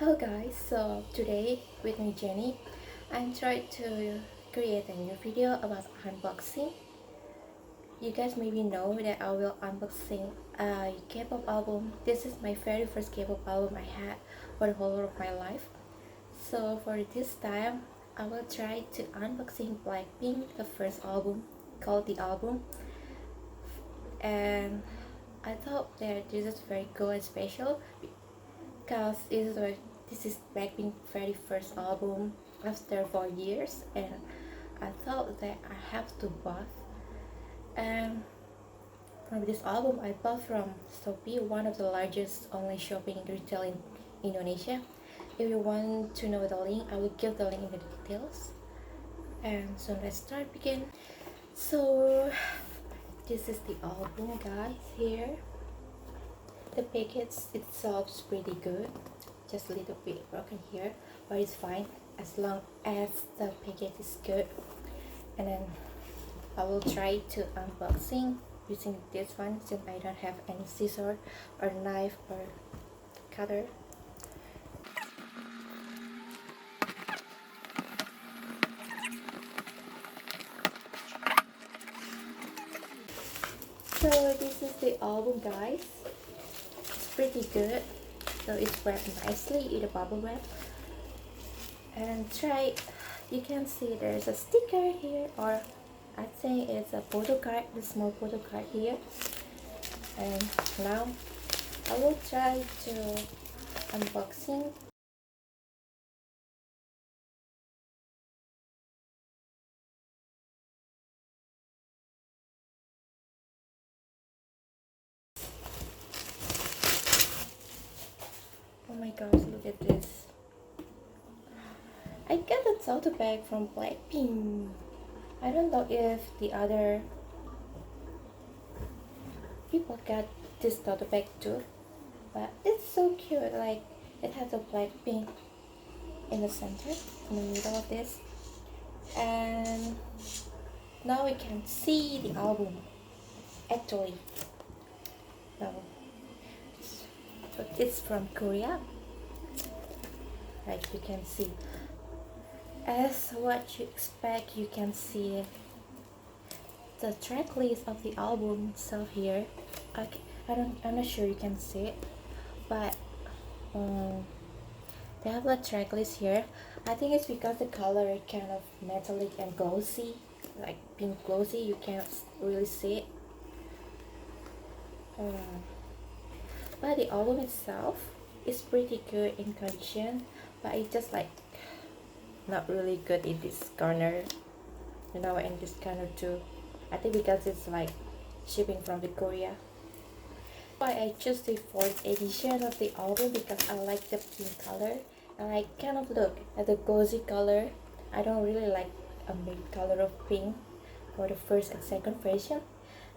Hello guys, so today with me Jenny, I'm trying to create a new video about unboxing. You guys maybe know that I will unboxing a K-pop album. This is my very first K-pop album I had for the whole of my life. So for this time, I will try to unboxing Blackpink, the first album called The Album. And I thought that this is very cool and special because this is Blackpink's very first album after 4 years, and I thought that I have to buy. And from this album, I bought from Shopee, one of the largest online shopping retail in Indonesia. If you want to know the link, I will give the link in the details. And so let's start begin. So this is the album, guys. Here, the package itself is pretty good. Just a little bit broken here, but it's fine as long as the package is good. And then I will try to unboxing using this one since I don't have any scissor or knife or cutter. So this is the album, guys. It's pretty good. So it's wrapped nicely in a bubble wrap. And you can see there's a sticker here, or I think it's a photo card, the small photo card here. And now I will try to unboxing. Oh my gosh, look at this. I got a tote bag from Blackpink. I don't know if the other people got this tote bag too, but it's so cute. Like, it has a Blackpink in the center, in the middle of this, and now we can see the album. Actually, no, it's from Korea. Like you can see, as what you expect, you can see the track list of the album itself here. I'm not sure you can see it, but they have a track list here. I think it's because the color is kind of metallic and glossy, like pink glossy. You can't really see it. But the album itself is pretty good in condition, but it's just like not really good in this corner, and this corner too. I think because it's like shipping from the Korea. Why I choose the 4th edition of the album, because I like the pink color, and I kind of look at the glossy color. I don't really like a main color of pink for the first and second version,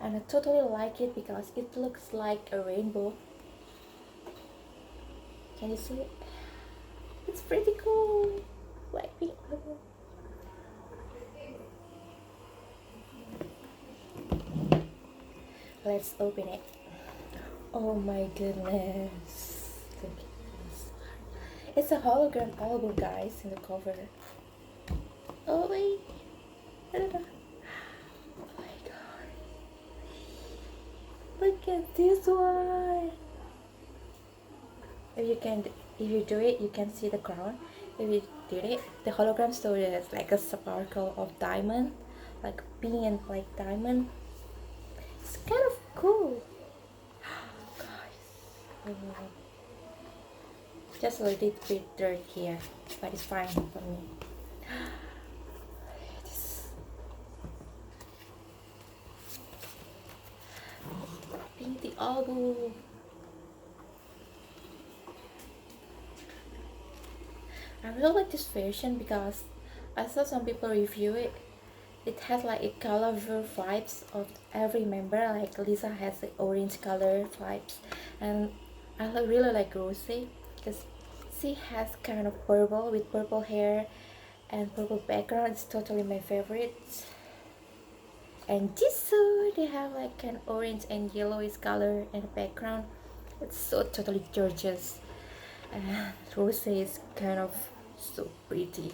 and I totally like it because it looks like a rainbow. Can you see it? It's pretty cool. Blackpink album. Let's open it. Oh my goodness. Look at this. It's a hologram album, guys, in the cover. Oh wait. Oh my god. Look at this one. If you do it, you can see the crown. If you did it, the hologram story is like a sparkle of diamond, like pink and like diamond. It's kind of cool. Guys, just a little bit dirt here, but it's fine for me. Pink the album. I really like this version because I saw some people review it. It has like a colorful vibes of every member. Like Lisa has the orange color vibes, and I really like Rosie because she has kind of purple with purple hair and purple background. It's totally my favorite. And Jisoo, they have like an orange and yellowish color in the background. It's so totally gorgeous. And Rose is kind of so pretty.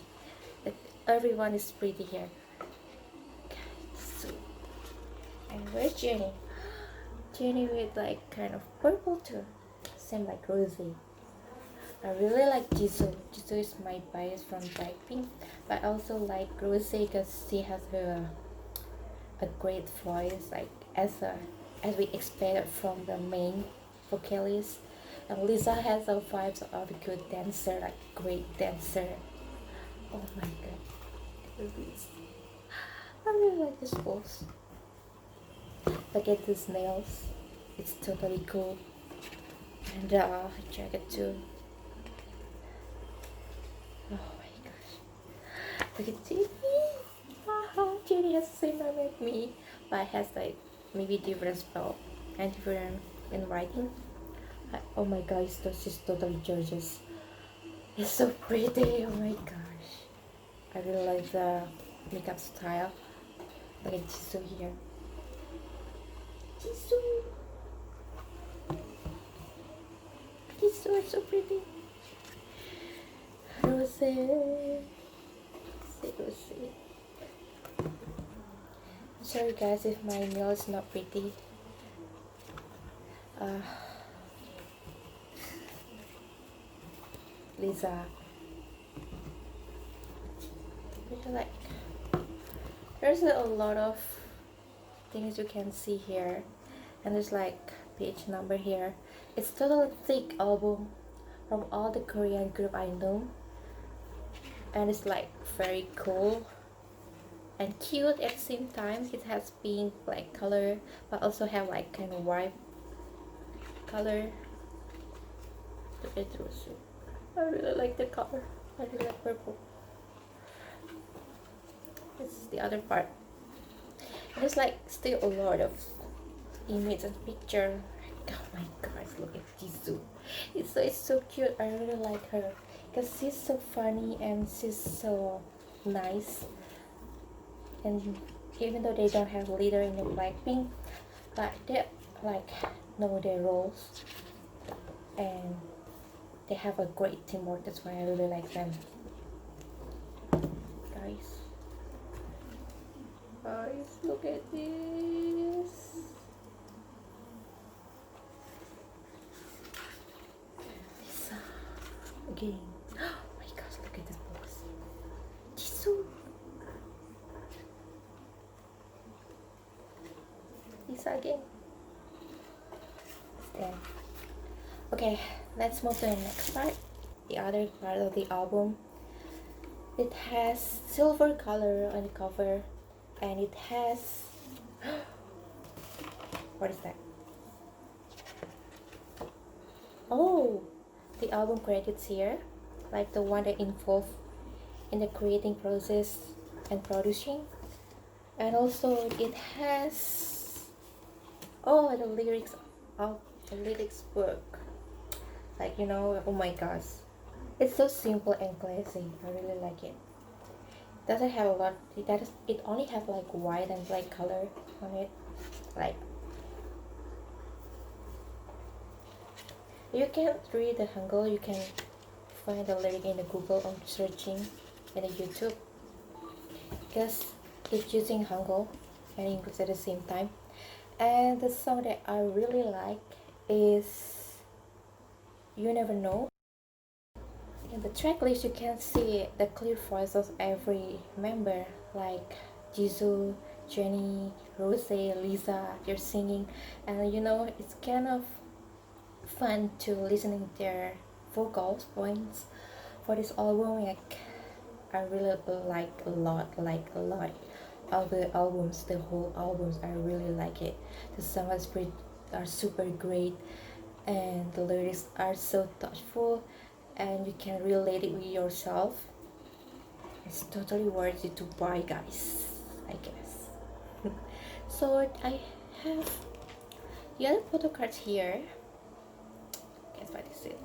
Like, everyone is pretty here. So, and where's Jenny? Jenny with like kind of purple too, same like Rosie. I really like Jisoo. Jisoo is my bias from Blackpink, but I also like Rosie because she has a great voice, like as we expected from the main vocalist. And Lisa has a vibes of a good dancer, like great dancer. Oh my god, I really like this pose. Look at these nails, it's totally cool. And jacket too. Oh my gosh. Look at Jenny. Jenny has the same name as me, but has like maybe different spell and different in writing. Oh my gosh, this is totally gorgeous. It's so pretty. Oh my gosh. I really like the makeup style. Look at Jisoo here. Jisoo. Jisoo is so pretty. Rose. Rose. Sorry guys if my nail is not pretty. Lisa. Like, there's a lot of things you can see here, and there's like page number here. It's totally thick album from all the Korean group I know, and it's like very cool and cute at the same time. It has pink black color, but also have like kind of white color. Look at this. I really like the color. I really like purple. This is the other part. And there's like still a lot of images and picture. Oh my gosh, look at Jisoo. It's so cute. I really like her because she's so funny and she's so nice. And even though they don't have leader in the Blackpink, but they like know their roles and they have a great teamwork. That's why I really like them. Guys, look at this. Lisa again. Oh my gosh, look at this box. Jisoo. Lisa again. There. Okay, let's move to the next part. The other part of the album. It has silver color on the cover, and it has what is that? Oh, the album credits here, like the one that involved in the creating process and producing. And also it has the lyrics of the lyrics book, like, you know. Oh my gosh, it's so simple and classy. I really like it. Doesn't have a lot. It only have like white and black color on it. Like, you can't read the Hangul. You can find the lyric in the Google or searching in the YouTube, because it's using Hangul and English at the same time. And the song that I really like is You Never Know. In the track list you can see the clear voices of every member, like Jisoo, Jennie, Rose, Lisa. They're singing, and you know, it's kind of fun to listening their vocals points for this album. Like, I really like a lot of the albums, the whole albums. I really like it. The songs are super great, and the lyrics are so touchful, and you can relate it with yourself. It's totally worth it to buy, guys, I guess. So I have the other photo cards here. Guess what is it?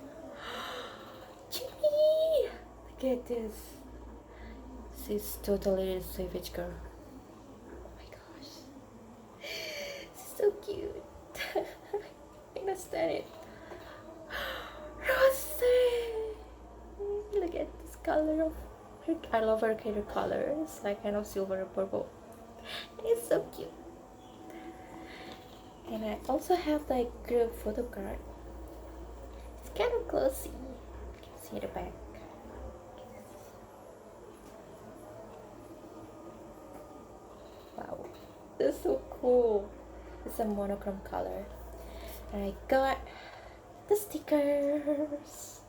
Jimmy! Look at this. She's totally a savage girl. Oh my gosh. She's so cute. I can't stand it. Rose! color of her. I love her hair color. It's like kind of silver and purple. It's so cute. And I also have like group photo card. It's kind of glossy. You can see the back. Wow, this is so cool. It's a monochrome color. And I got the stickers.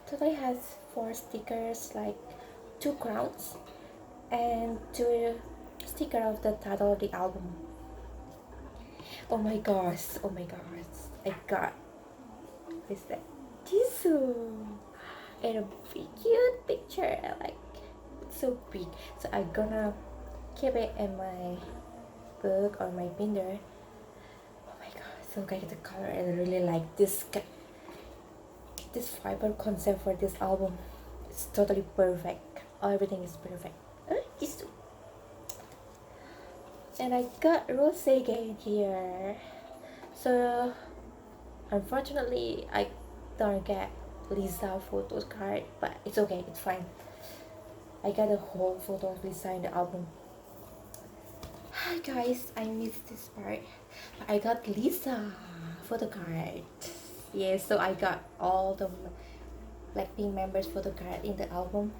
Totally has 4 stickers, like 2 crowns and 2 sticker of the title of the album. Oh my gosh, I got this that Jisoo and a big cute picture. I like it's so big, so I'm gonna keep it in my book or my binder. Oh my god, so great the color. I really like this fiber concept for this album. It's totally perfect. Everything is perfect. Jisoo. And I got Rose again here. So unfortunately I don't get Lisa photos card, but it's okay, it's fine. I got a whole photo of Lisa in the album. Hi guys, I missed this part. But I got Lisa photo card. Yeah, so I got all the Blackpink members photo card in the album.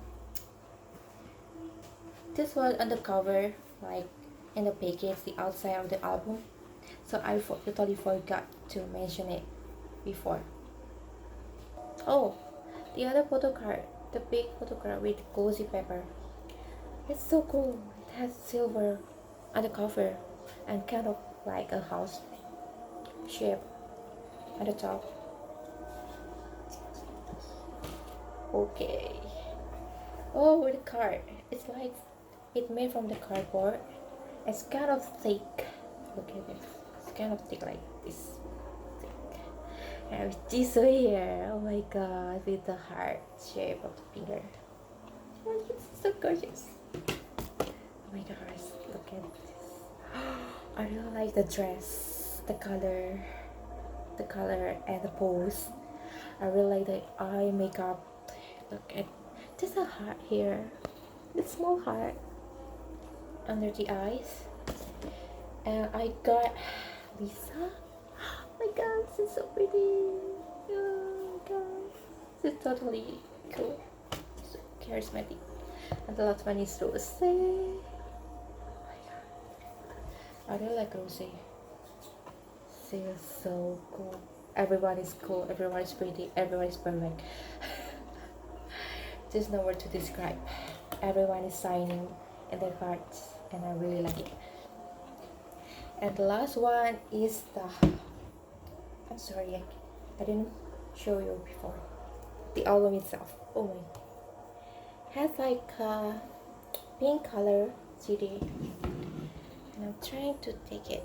This was on the cover, like in the package, the outside of the album. So I totally forgot to mention it before. Oh, the other photo card, the big photo card with glossy paper. It's so cool. It has silver on the cover and kind of like a house shape at the top. Okay. Oh, the card. It's like it made from the cardboard. It's kind of thick. Look at this. It's kind of thick like this. Thick. And with Jisoo here. Oh my god, with the heart shape of the finger. Oh, it's so gorgeous. Oh my gosh, look at this. I really like the dress, the color and the pose. I really like the eye makeup. Look at there's a heart here. A small heart under the eyes. And I got Lisa. Oh my god, this is so pretty. Oh my god, this is totally cool. So charismatic. And the last one is Rose. Oh my god, I really like Rose. She is so cool. Everyone is cool. Everyone is pretty. Everyone is perfect. There's no word to describe. Everyone is signing in their cards, and I really like it. And the last one is the I'm sorry, I didn't show you before. The album itself. Oh my. Has like a pink color CD. And I'm trying to take it.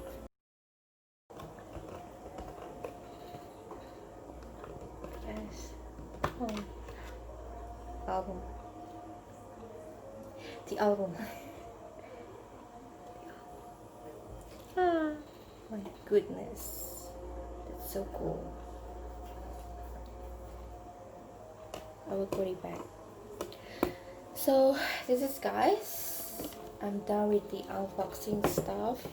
Yes. Oh. Album. The album. Ah, my goodness. That's so cool. I will put it back. So this is guys. I'm done with the unboxing stuff.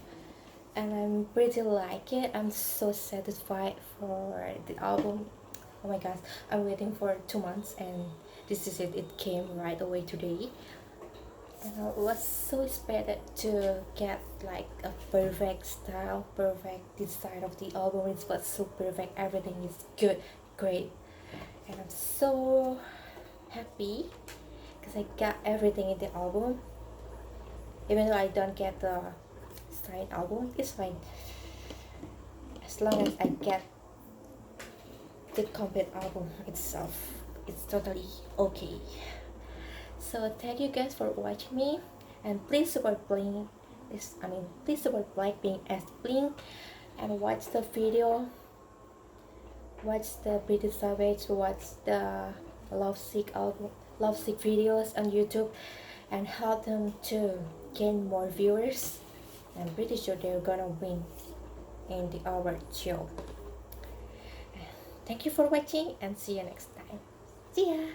And I'm pretty like it. I'm so satisfied for the album. Oh my gosh, I'm waiting for 2 months and this is it. It came right away today. And I was so excited to get like a perfect style, perfect design of the album. It was so perfect. Everything is good, great. And I'm so happy because I got everything in the album. Even though I don't get the signed album, it's fine. As long as I get the complete album itself, it's totally okay. So thank you guys for watching me, and please support Blink. Please support Blackpink as Blink, and watch the video. Watch the British Savage. Watch the Lovesick album, Lovesick videos on YouTube, and help them to gain more viewers. I'm pretty sure they're gonna win in the award show. Thank you for watching and see you next time. See ya!